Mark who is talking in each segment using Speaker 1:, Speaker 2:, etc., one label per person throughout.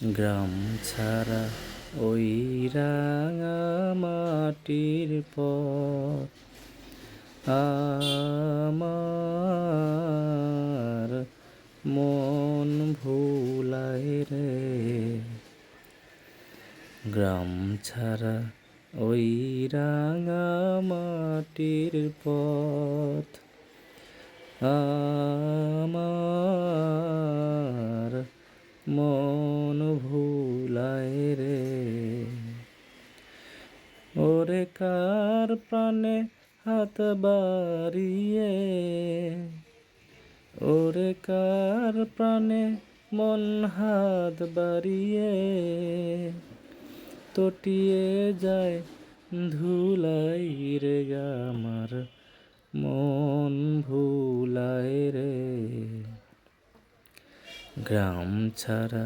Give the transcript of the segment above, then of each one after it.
Speaker 1: গ্রাম ছাড়া ওই রাঙা মাটির পথ আমার মন ভুলায় রে। গ্রাম ছাড়া ওই রাঙা মাটির পথ আমার মন ভুলায় রে। ওরে কার প্রাণে হাত বাড়িয়ে, ওরে কার প্রাণে মন হাত বাড়িয়ে তটিয়ে যায় ধুলাই রে। আমার মন ভুলায় রে। গ্রাম ছাড়া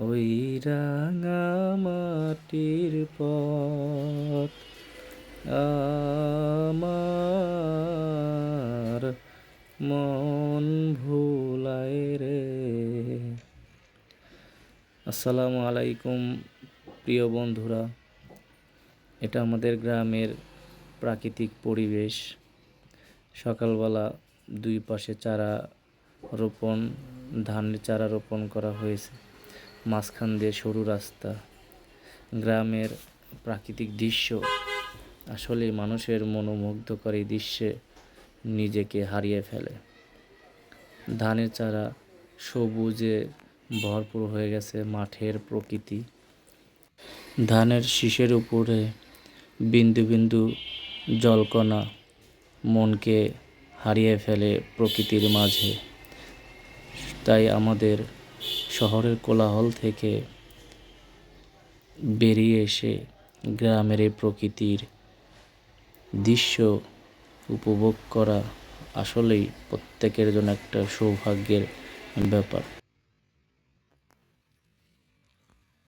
Speaker 1: ওই রাঙা মাটির পথ আমার মন ভুলায় রে। আসসালামু আলাইকুম প্রিয় বন্ধুরা, এটা আমাদের গ্রামের প্রাকৃতিক পরিবেশ। সকালবেলা দুই পাশে ধানের চারা রোপণ করা হয়েছে, মাঝখান দিয়ে সরু রাস্তা। গ্রামের প্রাকৃতিক দৃশ্য আসলে মানুষের মনোমুগ্ধকারী দৃশ্যে নিজেকে হারিয়ে ফেলে। ধানের চারা সবুজে ভরপুর হয়ে গেছে, মাঠের প্রকৃতি, ধানের শীষের উপরে বিন্দু বিন্দু জলকণা মনকে হারিয়ে ফেলে প্রকৃতির মাঝে। তাই আমাদের শহরের কোলাহল থেকে বেরিয়ে এসে গ্রামের এই প্রকৃতির দৃশ্য উপভোগ করা আসলেই প্রত্যেকের জন্য একটা সৌভাগ্যের ব্যাপার।